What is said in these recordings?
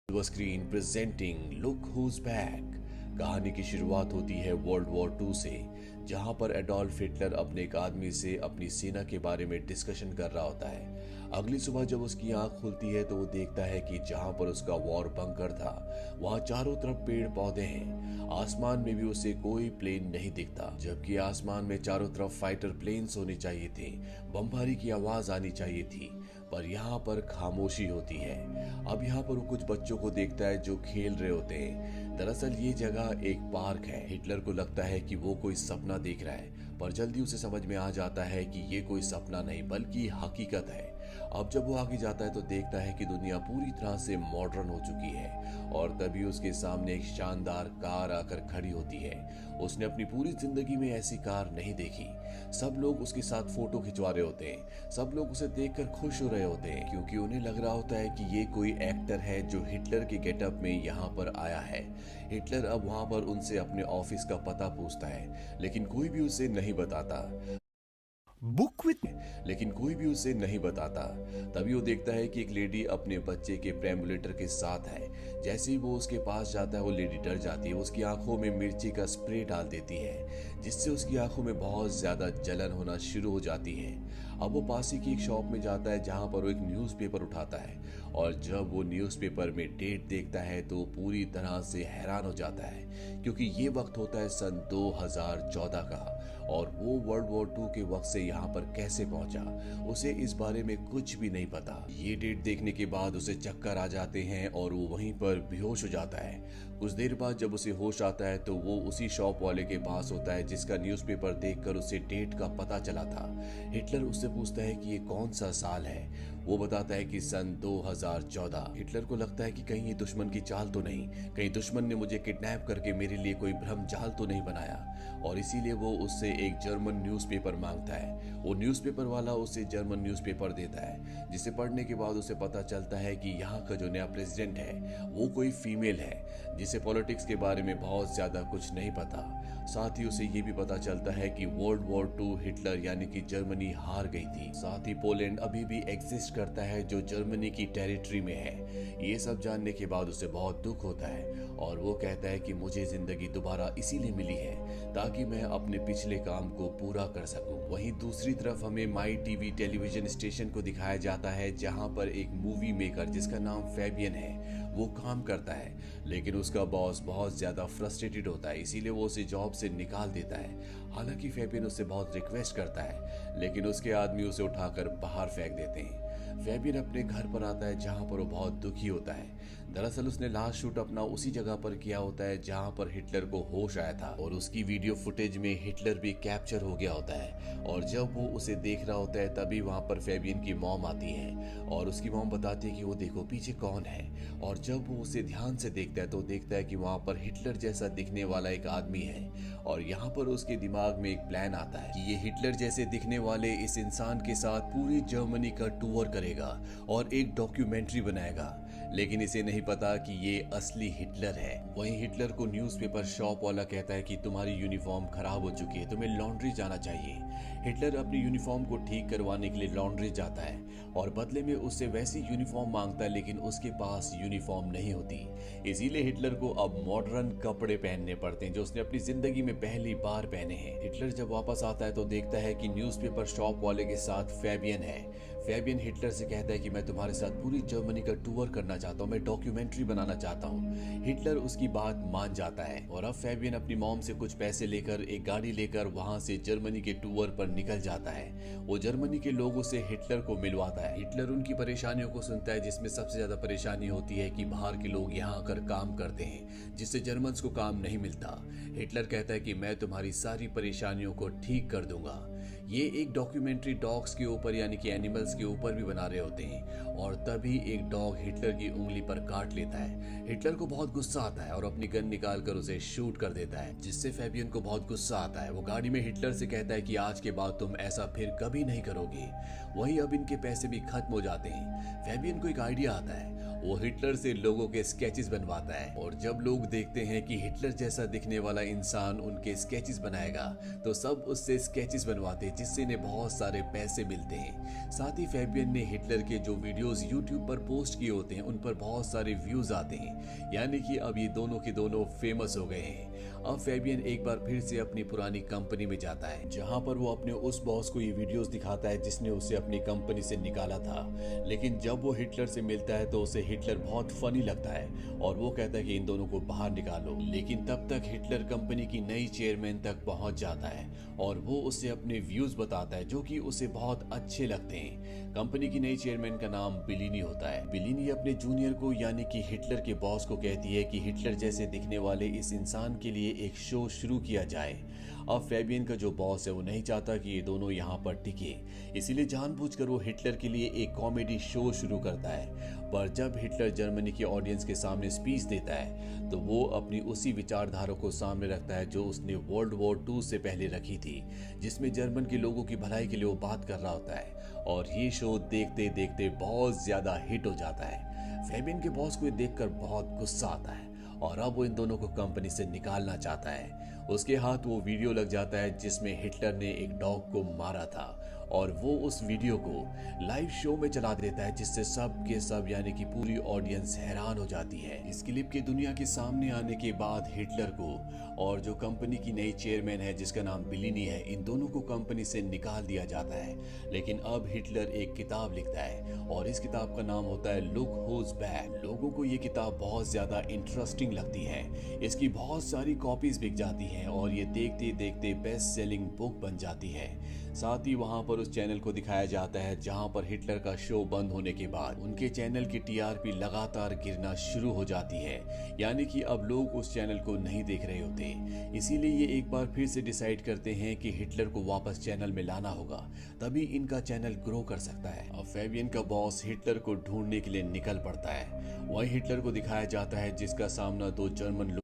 Silver screen presenting look who's back. कहानी की शुरुआत होती है वर्ल्ड वॉर टू से, जहां पर एडोल्फ हिटलर अपने एक आदमी से अपनी सेना के बारे में डिस्कशन कर रहा होता है। अगली सुबह जब उसकी आंख खुलती है तो वो देखता है कि जहां पर उसका वॉर बंकर था वहां चारों तरफ पेड़ पौधे हैं। आसमान में भी उसे कोई प्लेन नहीं दिखता, जबकि आसमान में चारों तरफ फाइटर प्लेन्स होने चाहिए थे, बमबारी की आवाज आनी चाहिए थी, पर यहाँ पर खामोशी होती है। अब यहाँ पर वो कुछ बच्चों को देखता है जो खेल रहे होते हैं। दरअसल ये जगह एक पार्क है। हिटलर को लगता है कि वो कोई सपना देख रहा है, पर जल्दी उसे समझ में आ जाता है कि ये कोई सपना नहीं बल्कि हकीकत है। अब जब वो आगे जाता है तो देखता है कि दुनिया पूरी तरह से मॉडर्न हो चुकी है और तभी उसके सामने एक शानदार कार आकर खड़ी होती है। उसने अपनी पूरी जिंदगी में ऐसी कार नहीं देखी। सब लोग उसके साथ फोटो खिंचवा रहे होते हैं, सब लोग उसे देखकर खुश हो रहे होते हैं, क्योंकि उन्हें लग रहा होता है कि ये कोई एक्टर है जो हिटलर के गेटअप में यहाँ पर आया है। हिटलर अब वहाँ पर उनसे अपने ऑफिस का पता पूछता है, लेकिन कोई भी उसे नहीं बताता। बुक विद लेकिन कोई भी उसे नहीं बताता। तभी वो देखता है कि एक लेडी अपने बच्चे के प्रेम्बुलेटर के साथ है। जैसे ही वो उसके पास जाता है वो लेडी डर जाती है, उसकी आंखों में मिर्ची का स्प्रे डाल देती है, जिससे उसकी आंखों में बहुत ज्यादा जलन होना शुरू हो जाती है। अब वो पास ही की एक शॉप में जाता है जहां पर वो एक न्यूज़पेपर उठाता है, और जब वो न्यूज़पेपर में डेट देखता है तो पूरी तरह से हैरान हो जाता है, क्योंकि ये वक्त होता है सन 2014 का, और वो वर्ल्ड वॉर टू के वक्त से यहाँ पर कैसे पहुंचा उसे इस बारे में कुछ भी नहीं पता। ये डेट देखने के बाद उसे चक्कर आ जाते हैं और वो वहीं पर बेहोश हो जाता है। कुछ देर बाद जब उसे होश आता है तो वो उसी शॉप वाले के पास होता है जिसका न्यूज़पेपर देखकर उसे डेट का पता चला था। हिटलर उससे पूछता है कि ये कौन सा साल है। वो बताता है कि सन 2014। हिटलर को लगता है कि कहीं ये दुश्मन की चाल तो नहीं, कहीं दुश्मन ने मुझे किडनैप करके मेरे लिए कोई भ्रम जाल तो नहीं बनाया, और इसीलिए वो उससे एक जर्मन न्यूज़पेपर मांगता है। वो न्यूज़पेपर वाला उसे जर्मन न्यूज़पेपर देता है, जिसे पढ़ने के बाद उसे पता चलता है कि यहाँ का जो नया प्रेसिडेंट है वो कोई फीमेल है, जिसे पॉलिटिक्स के बारे में बहुत ज्यादा कुछ नहीं पता। साथ ही उसे ये भी पता चलता है कि वर्ल्ड वॉर टू हिटलर यानी कि जर्मनी हार गई थी। साथ ही पोलैंड अभी भी एग्जिस्ट करता है जो जर्मनी की टेरिटरी में है। ये सब जानने के बाद उसे बहुत दुख होता है और वो कहता है कि मुझे जिंदगी दोबारा इसीलिए मिली है ताकि मैं अपने पिछले काम को पूरा कर सकूं। वहीं दूसरी तरफ हमें माई टीवी टेलीविजन स्टेशन को दिखाया जाता है जहां पर एक मूवी मेकर जिसका नाम फैबियन है वो काम करता है, लेकिन उसका बॉस बहुत ज्यादा फ्रस्ट्रेटेड होता है, इसीलिए वो उसे जॉब से निकाल देता है। हालांकि फैबियन उससे बहुत रिक्वेस्ट करता है, लेकिन उसके आदमी उसे उठाकर बाहर फेंक देते हैं। फैबियन अपने घर पर आता है जहां पर वो बहुत दुखी होता है। दरअसल उसने लास्ट शूट अपना उसी जगह पर किया होता है जहां पर हिटलर को होश आया था, और उसकी वीडियो फुटेज में हिटलर भी कैप्चर हो गया होता है। और जब वो उसे देख रहा होता है तभी वहां पर फैबियन की मॉम आती है और उसकी मॉम बताती है कि वो देखो पीछे कौन है। और जब वो उसे ध्यान से देखता है तो देखता है कि वहां पर हिटलर जैसा दिखने वाला एक आदमी है, और यहाँ पर उसके दिमाग में एक प्लान आता है कि ये हिटलर जैसे दिखने वाले इस इंसान के साथ पूरी जर्मनी का टूर करेगा और एक डॉक्यूमेंट्री बनाएगा। लेकिन इसे नहीं पता कि ये असली हिटलर है। वहीं हिटलर को न्यूज़पेपर शॉप वाला कहता है कि तुम्हारी यूनिफॉर्म खराब हो चुकी है, तुम्हें लॉन्ड्री जाना चाहिए। हिटलर अपनी यूनिफॉर्म को ठीक करवाने के लिए लॉन्ड्री जाता है और बदले में उससे वैसी यूनिफॉर्म मांगता है, लेकिन उसके पास यूनिफॉर्म नहीं होती। इसीलिए हिटलर को अब मॉडर्न कपड़े पहनने पड़ते हैं जो उसने अपनी जिंदगी में पहली बार पहने हैं। हिटलर जब वापस आता है तो देखता है कि न्यूज़पेपर शॉप वाले के साथ फैबियन है। फैबियन हिटलर से कहता है कि मैं तुम्हारे साथ पूरी जर्मनी का टूर करना चाहता हूँ, मैं डॉक्यूमेंट्री बनाना चाहता हूँ। हिटलर उसकी बात मान जाता है और अब फैबियन अपनी मॉम से कुछ पैसे लेकर एक गाड़ी लेकर वहां से जर्मनी के टूर पर निकल जाता है। वो जर्मनी के लोगों से हिटलर को मिलवाता है। हिटलर उनकी परेशानियों को सुनता है, जिसमें सबसे ज्यादा परेशानी होती है कि बाहर के लोग यहाँ आकर काम करते हैं जिससे जर्मन्स को काम नहीं मिलता। हिटलर कहता है कि मैं तुम्हारी सारी परेशानियों को ठीक कर दूंगा। ये एक डॉक्यूमेंट्री डॉग्स के ऊपर यानी कि एनिमल्स के ऊपर भी बना रहे होते हैं, और तभी एक डॉग हिटलर की उंगली पर काट लेता है। हिटलर को बहुत गुस्सा आता है और अपनी गन निकालकर उसे शूट कर देता है, जिससे फैबियन को बहुत गुस्सा आता है। वो गाड़ी में हिटलर से कहता है कि आज के बाद तुम ऐसा फिर कभी नहीं करोगे। वहीं अब इनके पैसे भी खत्म हो जाते हैं। फैबियन को एक आइडिया आता है। वो हिटलर से लोगों के स्केचेस बनवाता है और जब लोग देखते हैं कि हिटलर जैसा दिखने वाला इंसान उनके स्केचेस बनाएगा तो सब उससे स्केचेस बनवाते हैं, जिससे इन्हें बहुत सारे पैसे मिलते हैं। साथ ही फैबियन ने हिटलर के जो वीडियोस यूट्यूब पर पोस्ट किए होते हैं उन पर बहुत सारे व्यूज आते हैं, यानी कि अब ये दोनों के दोनों फेमस हो गए हैं। अब फैबियन एक बार फिर से अपनी पुरानी कंपनी में जाता है, जहां पर वो अपने उस बॉस को ये वीडियोस दिखाता है जिसने उसे अपनी कंपनी से निकाला था। लेकिन जब वो हिटलर से मिलता है तो उसे हिटलर बहुत फनी लगता है और वो कहता है कि इन दोनों को बाहर निकालो। लेकिन तब तक हिटलर कंपनी की नई चेयरमैन तक पहुंच जाता है और वो उसे अपने व्यूज बताता है जो कि उसे बहुत अच्छे लगते हैं। कंपनी की नई चेयरमैन का नाम बिलिनी होता है। बिलिनी अपने जूनियर को यानी कि हिटलर के बॉस को कहती है कि हिटलर जैसे दिखने वाले इस इंसान के लिए एक शो शुरू किया जाए। अब फैबियन का जो बॉस है वो नहीं चाहता कि ये दोनों यहाँ पर टिके, इसीलिए जानबूझकर वो हिटलर के लिए एक कॉमेडी शो शुरू करता है। पर जब हिटलर जर्मनी की ऑडियंस के सामने स्पीच देता है तो वो अपनी उसी विचारधारा को सामने रखता है जो उसने वर्ल्ड वॉर 2 से पहले रखी थी, जिसमें जर्मन के लोगों की भलाई के लिए वो बात कर रहा होता है। और ये शो देखते देखते बहुत ज्यादा हिट हो जाता है। फैबियन के बॉस को ये देखकर बहुत गुस्सा आता है और अब वो इन दोनों को कंपनी से निकालना चाहता है। उसके हाथ वो वीडियो लग जाता है जिसमें हिटलर ने एक डॉग को मारा था और वो उस वीडियो को लाइव शो में चला देता है, जिससे सब के सब यानी कि पूरी ऑडियंस हैरान हो जाती है। इस क्लिप के दुनिया के सामने आने के बाद हिटलर को और जो कंपनी की नई चेयरमैन है जिसका नाम बिलिनी है, इन दोनों को कंपनी से निकाल दिया जाता है। लेकिन अब हिटलर एक किताब लिखता है और इस किताब का नाम होता है लुक हुज बैक। लोगों को ये किताब बहुत ज्यादा इंटरेस्टिंग लगती है। इसकी बहुत सारी कॉपीज बिक जाती हैं और ये देखते देखते बेस्ट सेलिंग बुक बन जाती है। साथ ही वहां पर उस चैनल को दिखाया जाता है जहां पर हिटलर का शो बंद होने के बाद उनके चैनल की टीआरपी लगातार गिरना शुरू हो जाती है, यानी कि अब लोग उस चैनल को नहीं देख रहे होते। इसीलिए ये एक बार फिर से डिसाइड करते हैं कि हिटलर को वापस चैनल में लाना होगा, तभी इनका चैनल ग्रो कर सकता है। अब फैबियन का बॉस हिटलर को ढूंढने के लिए निकल पड़ता है। वहीं हिटलर को दिखाया जाता है जिसका सामना दो जर्मन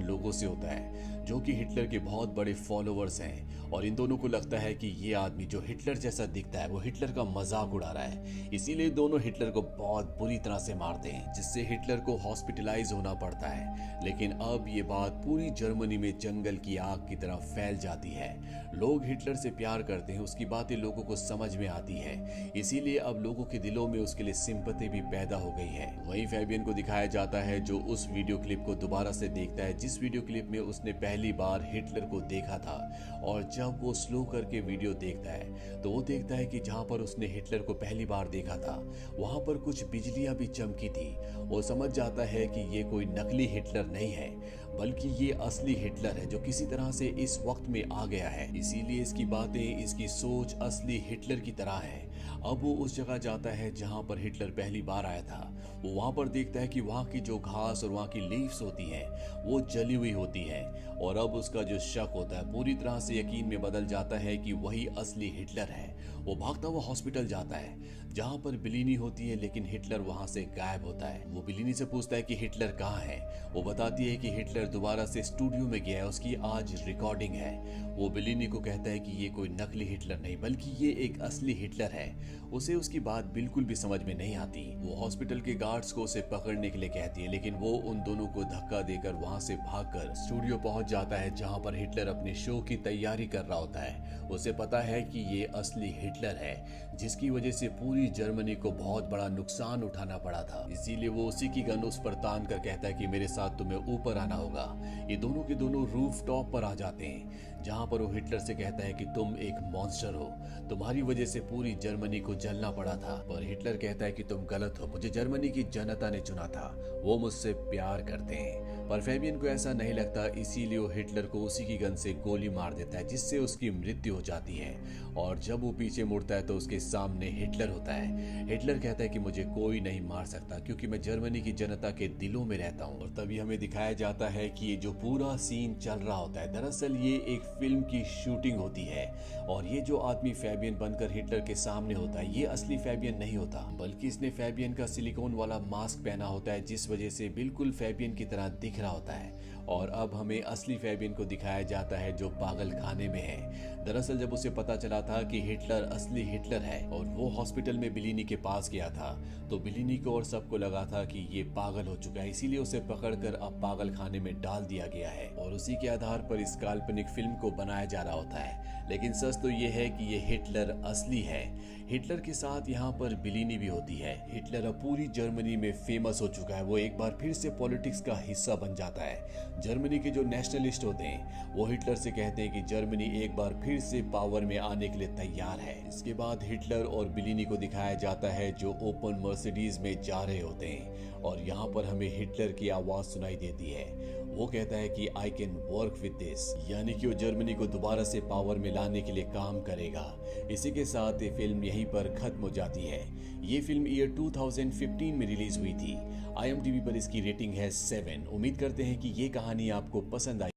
लोगों से होता है जो कि हिटलर के बहुत बड़े फॉलोअर्स हैं और इन दोनों को लगता है कि ये आदमी जो हिटलर जैसा दिखता है वो हिटलर का मजाक उड़ा रहा है। इसीलिए दोनों हिटलर को बहुत बुरी तरह से मारते हैं, जिससे हिटलर को हॉस्पिटलाइज होना पड़ता है। लेकिन अब ये बात पूरी जर्मनी में जंगल की आग की तरह फैल जाती है। लोग हिटलर से प्यार करते हैं, उसकी बातें लोगों को समझ में आती है, इसीलिए अब लोगों के दिलों में उसके लिए सिंपैथी भी पैदा हो गई है। वहीं फैबियन को दिखाया जाता है जो उस वीडियो क्लिप को दोबारा से देखता है जिस वीडियो क्लिप में उसने पहली बार हिटलर को देखा था। और जब वो स्लो करके वीडियो देखता है तो वो देखता है कि जहां पर उसने हिटलर को पहली बार देखा था वहां पर कुछ बिजलियां भी चमकी थी। वो समझ जाता है कि ये कोई नकली हिटलर नहीं है बल्कि ये असली हिटलर है जो किसी तरह से इस वक्त में आ गया है। इसीलिए इसकी बातें, इसकी सोच असली हिटलर की तरह है। अब वो उस जगह जाता है जहां पर हिटलर पहली बार आया था। वो वहां पर देखता है कि वहां की जो घास और वहां की लीव्स होती हैं वो जली हुई होती है और अब उसका जो शक होता है पूरी तरह से यकीन में बदल जाता है कि वही असली हिटलर है। वो भागता हुआ हॉस्पिटल जाता है जहां पर बिलिनी होती है, लेकिन हिटलर वहां से गायब होता है। वो बिलिनी से पूछता है कि हिटलर कहाँ है। वो बताती है कि हिटलर दोबारा से स्टूडियो में गया है, उसकी आज रिकॉर्डिंग है। वो बिलिनी को कहता है कि ये कोई नकली हिटलर नहीं बल्कि ये एक असली हिटलर है। उसे उसकी बात बिल्कुल भी समझ में नहीं आती। वो हॉस्पिटल के गार्ड्स को उसे पकड़ने के लिए कहती है, लेकिन वो उन दोनों को धक्का देकर वहां से भागकर स्टूडियो पहुंच जाता है जहां पर हिटलर अपने शो की तैयारी कर रहा होता है। उसे पता है कि ये असली हिटलर है जिसकी वजह से पूरी जर्मनी को बहुत बड़ा नुकसान उठाना पड़ा था। इसीलिए वो उसी की गन उस पर तान कर कहता है कि मेरे साथ तुम्हें ऊपर आना होगा। ये दोनों के दोनों रूफ टॉप पर आ जाते हैं जहां पर वो हिटलर से कहता है कि तुम एक मॉन्स्टर हो, तुम्हारी वजह से पूरी जर्मनी को जलना पड़ा था। पर हिटलर कहता है कि तुम गलत हो, मुझे जर्मनी की जनता ने चुना था, वो मुझसे प्यार करते हैं। पर फैबियन को ऐसा नहीं लगता, इसीलिए वो हिटलर को उसी की गन से गोली मार देता है जिससे उसकी मृत्यु हो जाती है। और जब वो पीछे मुड़ता है तो उसके सामने हिटलर होता है। हिटलर कहता है कि मुझे कोई नहीं मार सकता क्योंकि मैं जर्मनी की जनता के दिलों में रहता हूँ। और तभी हमें दिखाया जाता है कि ये जो पूरा सीन चल रहा होता है दरअसल ये एक फिल्म की शूटिंग होती है और ये जो आदमी फैबियन बनकर हिटलर के सामने होता है ये असली फैबियन नहीं होता बल्कि इसने फैबियन का सिलिकॉन वाला मास्क पहना होता है जिस वजह से बिल्कुल फैबियन की तरह दिख रहा होता है। और अब हमें असली फैबियन को दिखाया जाता है जो पागल खाने में है। दरअसल जब उसे पता चला था कि हिटलर असली हिटलर है और वो हॉस्पिटल में बिलिनी के पास गया था, तो बिलिनी को और सबको लगा था कि ये पागल हो चुका है, इसीलिए उसे पकड़कर अब पागल खाने में डाल दिया गया है और उसी के आधार पर इस काल्पनिक फिल्म को बनाया जा रहा होता है। लेकिन सच तो ये है कि ये हिटलर असली है। हिटलर के साथ यहाँ पर बिलिनी भी होती है। हिटलर अब पूरी जर्मनी में फेमस हो चुका है, वो एक बार फिर से पॉलिटिक्स का हिस्सा बन जाता है। जर्मनी के जो नेशनलिस्ट होते हैं वो हिटलर से कहते हैं कि जर्मनी एक बार फिर से पावर में आने के लिए तैयार है। इसके बाद हिटलर और बिलिनी को दिखाया जाता है जो ओपन मर्सिडीज में जा रहे होते हैं और यहाँ पर हमें हिटलर की आवाज सुनाई देती है। वो कहता है कि I can work with this, यानी कि वो जर्मनी को दोबारा से पावर में लाने के लिए काम करेगा। इसी के साथ ये फिल्म यहीं पर खत्म हो जाती है। ये फिल्म ईयर 2015 में रिलीज हुई थी। IMDb पर इसकी रेटिंग है 7। उम्मीद करते हैं कि ये कहानी आपको पसंद आई।